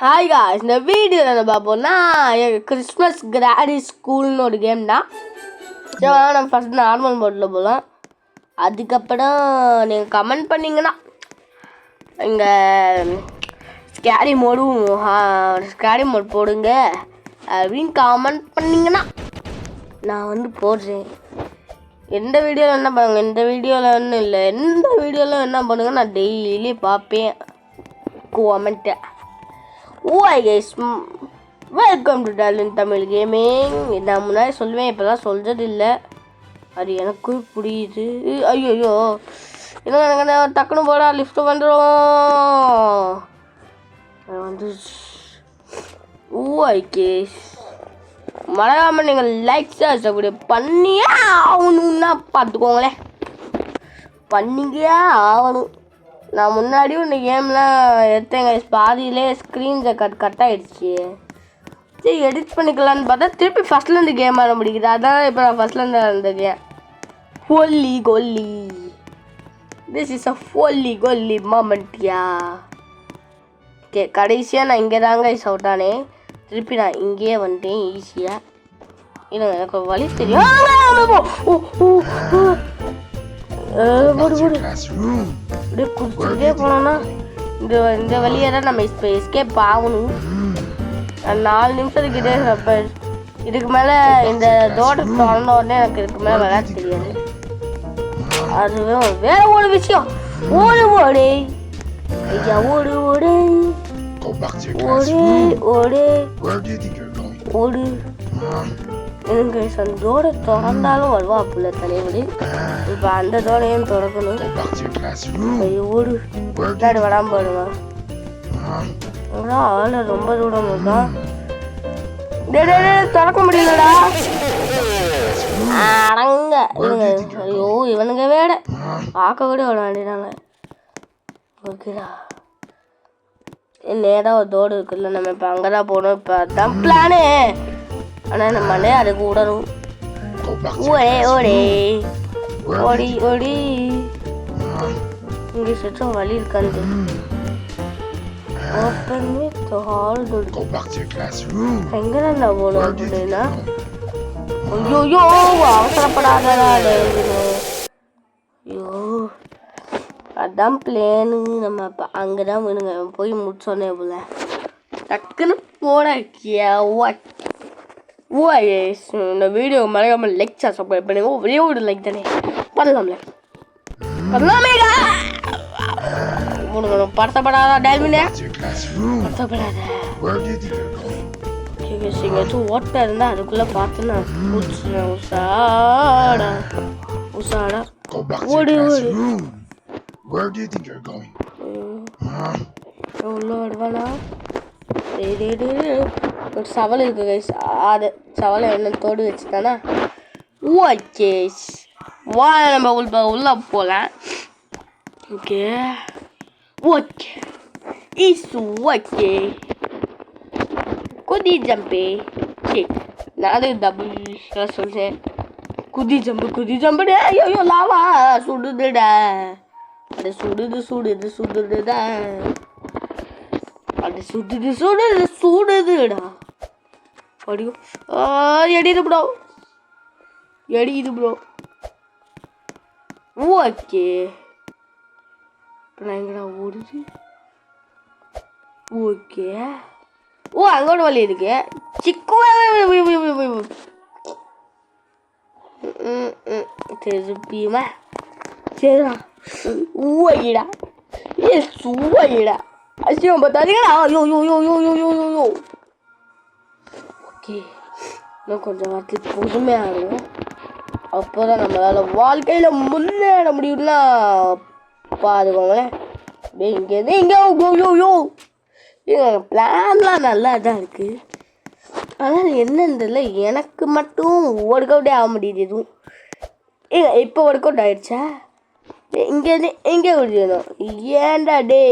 Hi guys, இந்த வீடியோவில் என்ன பார்ப்போம்னா கிறிஸ்மஸ் கிராடி ஸ்கூல்னு ஒரு கேம் தான். சரி, நம்ம ஃபஸ்ட் நார்மல் மோடில் போகலாம். அதுக்கப்புறம் நீங்கள் கமெண்ட் பண்ணிங்கன்னா இங்கே ஸ்கேரி மோட் போடுங்க அப்படின்னு கமெண்ட் பண்ணிங்கன்னா நான் போடுறேன். எந்த வீடியோவில் என்ன பண்ணுங்க, இந்த வீடியோவில் ஒன்றும் இல்லை, எந்த வீடியோவில் என்ன பண்ணுங்க நான் டெய்லி பார்ப்பேன் கமெண்ட்டை. Hi guys, welcome to Darlin Tamil Gaming. நான் முன்னாடி சொல்லுவேன், இப்போதான் சொல்கிறது இல்லை, அது எனக்கு புரியுது. ஐயோ என்ன டக்குன்னு போடா, லிஃப்ட் வந்துடும். மறக்காமல் நீங்கள் லைக் சப்ஸ்கிரைப் பண்ணியே ஆகணும்னா பார்த்துக்கோங்களேன், பண்ணிக்கே ஆகணும். நான் முன்னாடியும் இந்த கேம்லாம் எடுத்தேங்க, பாதியிலே ஸ்க்ரீன் கட் ஆகிடுச்சு. சரி, எடிட் பண்ணிக்கலான்னு பார்த்தா திருப்பி ஃபஸ்ட்லேருந்து கேம் ஆட முடியுது. அதான் இப்போ நான் ஃபஸ்ட்லேருந்து இருந்த game folly golly. This is a folly golly மொமெண்ட்யா. ஓகே, கடைசியாக நான் இங்கே தாங்க அவுட் ஆனேன். திருப்பி நான் இங்கேயே வந்துட்டேன் ஈஸியாக. இல்லை, எனக்கு ஒரு வழி தெரியும். குடிச்சுட்டே போனோம்னா இந்த வழியை தான் நம்ம இப்போ எஸ்கேப் ஆகணும். 4 நிமிஷத்துக்கிட்டே இதுக்கு மேலே இந்த தோட்டத்தை திறந்த உடனே எனக்கு இதுக்கு மேலே விளையாட தெரியாது. அதுவே வேற ஒரு விஷயம். ஓடு ஓடு ஐயா, ஓடு ஓடு ஓடு ஓடு ஓடு. எனக்கு அந்த தோடை திறந்தாலும் வருவா அப்படில தலைவலி. இப்போ அந்த தோடையும் திறக்கணும். ஐயோ, ஓடு விளையாடு, வராமல் போடுவா. ஆளை ரொம்ப தூரம் தான் திறக்க முடியலடா. அடங்க ஐயோ, இவனுங்க வேட பார்க்க கூட விட வேண்டியதாங்க. ஓகேடா, நேராக ஒரு தோடு இருக்குல்ல, நம்ம இப்போ அங்கே தான் போகணும். இப்போ அதான் பிளானு. ஆனால் நம்மளே அதுக்கு விடணும். ஓடே ஓடே ஓடி ஓடி. இங்கே சுற்றம் வழி இருக்காது. எங்கே நான் போகணும் அப்படின்னா, ஐயோ அவசரப்படாதடா. ஐயோ, அதான் பிளேனு. நம்ம இப்போ அங்கே தான் வேணுங்க போய் முடிச்சோன்னே போல டக்குன்னு போட. இந்த வீடியோ மறக்காமல் லைக் சப்ஸ்கிரைப் பண்ணுங்க. ஒரே ஒரு லைக் தானே பண்ணலாம்ல, பண்ணலாமேடா. படுத்தப்படாதா டைமினே, படுத்தப்படாத. எங்கேயாச்சும் ஓட்ட இருந்தா அதுக்குள்ள பார்த்து நான் பூச்சினேன். உசாடா உசாடா ஓடு ஓடு. எவ்வளோ வருவானா? ஒரு சவல் இருக்கு கைஸ், அது சவலை என்ன தோடு வச்சுட்டானா. ஓகே வா, நம்ம உள்ள போகலாம். Okay okay is okay. குதி ஜம்பே. சரி, நான் டபுள் சொல்கிறேன். குதி ஜம்பு. ஐயோ லாவா சுடுதுடா. அது சுடுதுடா. அது சுடுதுடா. படியும் எடிது ப்ரோ. ஓகே, நான் எங்கடா ஓடுது? ஓகே, ஓ அங்கோட வழி இருக்கு. சிக்கு திருப்பியுமா? சரிடா. ஊடா ஏ சூடா அசியம் பார்த்தாதீங்களா? யோ. ஓகே, இன்னும் கொஞ்சம் வாரத்துக்கு பொறுமையாக இருக்கும். அப்போ தான் நம்மளால் வாழ்க்கையில் முன்னேற முடியும்னா பாதுகாங்களேன். இங்கேருந்து இங்கே யோ பிளான்லாம் நல்லா தான் இருக்குது. ஆனால் என்னன்னு தெரியல, எனக்கு மட்டும் ஒர்க் அவுட்டே ஆக முடியுது எதுவும். இப்போ ஒர்க் அவுட் ஆகிடுச்சா? இங்கேருந்து எங்கே விடணும்? ஏன்டா டே,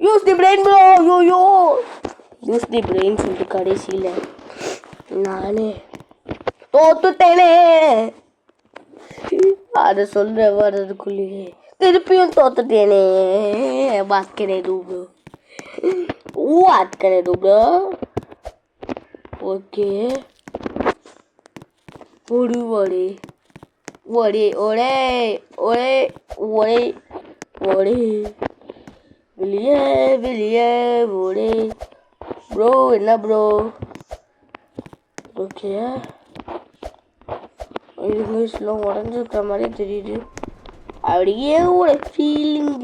use the brain bro. Yo use the brain சொல்லிட்டு கடைசியில் நானே தோத்துட்டேனே. அதை சொல்ற வர்றதுக்குள்ளேயே திருப்பியும் தோத்துட்டேனே. Basket bro. What can I do, bro? Okay. Ore. வெளியே ஓடே. ப்ரோ என்ன ப்ரோ? ஓகே. இங்கிலீஷ்லாம் உடஞ்சிருக்கிற மாதிரி தெரியுது. அப்படியே ஒரு ஃபீலிங்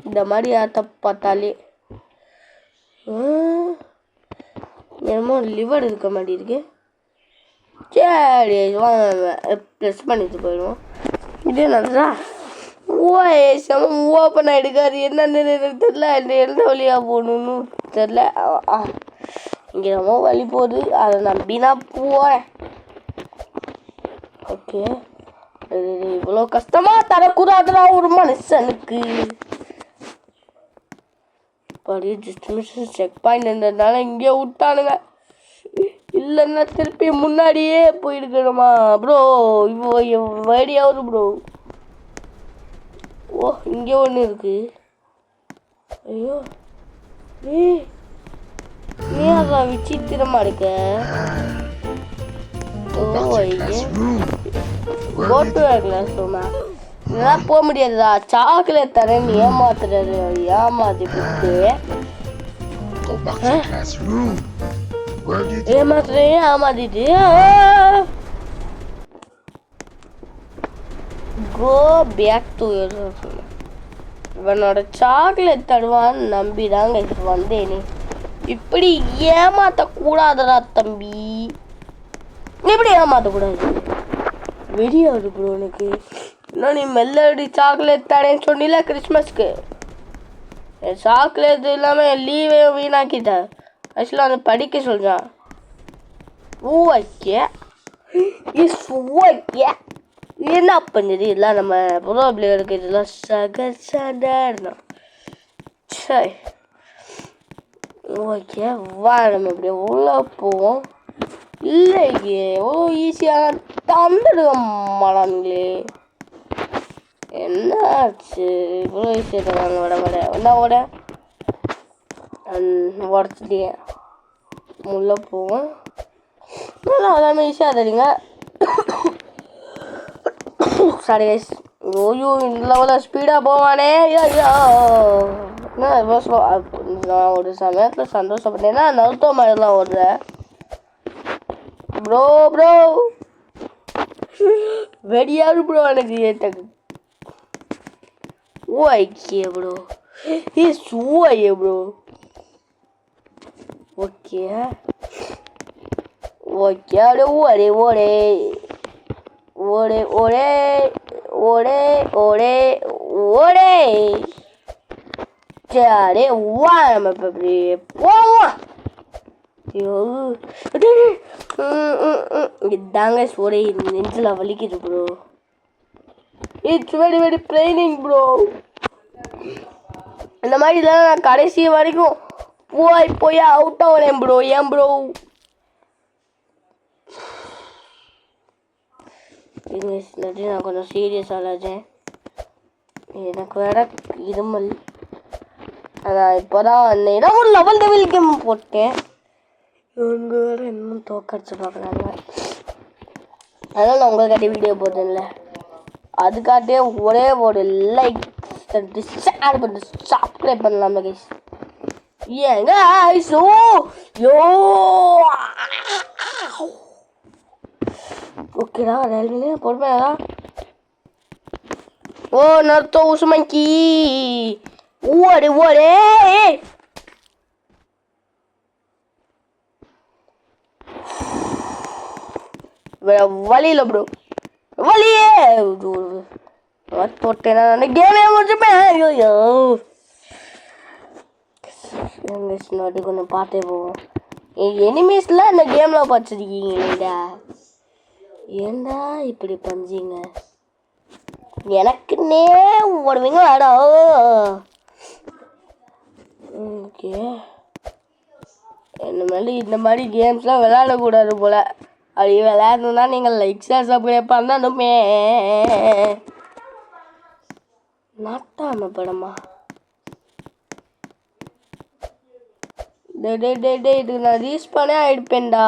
இந்த மாதிரி ஆத்த பார்த்தாலே. என்னமோ லிவர் இருக்க மாதிரி இருக்கு. சரி ப்ரெஸ் பண்ணிட்டு போயிடுவோம். இதே நல்லா ஓப்பன் ஆகிடுக்காரு. என்னன்னு தெரில. எந்த வழியாக போகணுன்னு தெரில. இங்கே ரொம்ப வழி போகுது. அதை நம்பி நான் போகிறேன். ஓகே. இவ்வளோ கஷ்டமாக தரக்கூடாதுடா ஒரு மனுஷனுக்கு. படி டிஸ்ட்ரிபியூஷன் செக் பாயிண்ட் இருந்ததுனால இங்கே விட்டானுங்க. இல்லைன்னா திருப்பி முன்னாடியே போயிருக்கணுமா ப்ரோ? இப்போ வேடியாவது ப்ரோ. ஓ இங்கே ஒன்று இருக்கு. ஐயோ அதான் விசித்திரமா இருக்க. போட்டு கிளாஸ் ரூமா இதெல்லாம் போக முடியாதுதா. சாக்லேட் தரேன்னு ஏமாத்துறது. ஏமாத்தி கொடுத்து ஏமாத்திட்டு கோ பேக் டு இவனோட சாக்லேட் தருவான்னு நம்பி தாங்க இது வந்தேனே. இப்படி ஏமாத்தக்கூடாதடா தம்பி. இப்படி ஏமாத்தக்கூடாது. வெடியாது ப்ரோ எனக்கு. இன்னும் நீ மெல்லடி சாக்லேட் தரேன்னு சொன்னில கிறிஸ்மஸ்க்கு. என் சாக்லேட் இல்லாமல் என் லீவே வீணாக்கிட்ட. ஆக்சுவலாக அதை படிக்க சொல்கிறான். ஓகே என்ன பண்ணுது இதெல்லாம்? நம்ம ப்ரோப்ளம் இருக்குது. இதெல்லாம் சகசாதாரண. சரி ஓகே வா நம்ம இப்படி உள்ள போவோம். இல்லையே எவ்வளோ ஈஸியாக தந்துடுங்க மாடாங்களே. என்னாச்சு இவ்வளோ ஈஸியாக தராங்க? ஓட உடச்சிட்டியே. உள்ள போவோம். நல்லா எல்லாமே ஈஸியாக தரீங்க. Sorry guys. ஓய்யோ இந்த லெவலில் ஸ்பீடாக போவானே. நான் ஒரு சமயத்தில் சந்தோஷப்பட்டேன்னா நருட்டோ மாதிரிலாம் ஓடுறேன் ப்ரோ. வெடியாரு ப்ரோ எனக்கு ஏற்றது. Okay bro. Okay bro. Okay அப்படியே ஓடே. சரி வா நம்ம இப்போ இப்படி போவோம். இதாங்க ஒரே நெஞ்சில் வலிக்குது bro. It's very very training bro. இந்த மாதிரிலாம் நான் கடைசி வரைக்கும் போய் அவுட் ஆகிறேன் ப்ரோ. ஏன் ப்ரோ? நான் கொஞ்சம் சீரியஸாக இல்லைச்சேன். எனக்கு வேற இருமல். அதான் இப்போ தான் வந்தேன். ஒரு லெவல் கேம் போட்டேன். இவங்க வேறு இன்னும் தோக்கடிச்சு பார்க்குறாங்க. அதனால் நான் உங்களுக்காட்டி வீடியோ போட்டேன்ல. அதுக்காட்டியே ஒரே ஒரு லைக் ஷேர் பண்ணி சப்ஸ்கிரைப் பண்ணலாம்ல கைஸ். ஏங்க ஓகேடா ரயில்வே பொறுமையா. ஓ நருட்டோ உசுமங்கி ஓடே வழியில ப்ரோ. வழியே போட்டேன்னா கேமே முடிச்சுப்பேன். ஐயோ கொஞ்சம் பார்த்தே போவோம். எனிமீஸ்லாம் இந்த கேமில் பார்த்துருக்கீங்களேடா. ஏண்டா இப்படி பஞ்சிங்க எனக்குன்னே ஓடுவீங்க ஆடா. ஓகே இந்த மாதிரி கேம்ஸ்லாம் விளையாடக்கூடாது போல். அப்படி விளையாடணுன்னா நீங்கள் லைக் ஷேர் சப்ஸ்கிரைப் பண்ணணுமே. நாட்டாம படமா? இதுக்கு நான் ரீஸ்பானே ஆகிடுப்பேன்டா.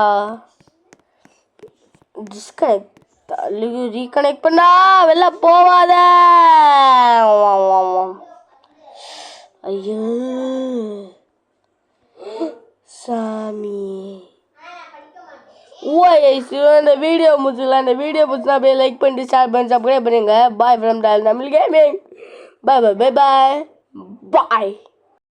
ரீகனெக்ட் பண்ணா வெளில போவாத. ஐயோ சாமி. இந்த வீடியோ முடிச்சுக்கலாம். இந்த வீடியோ பிடிச்சா அப்படியே லைக் பண்ணிட்டு ஷேர் பண்ணி சப்ஸ்கிரைப் பண்ணுங்க. Bye from Tamil gaming. Bye bye bye bye bye.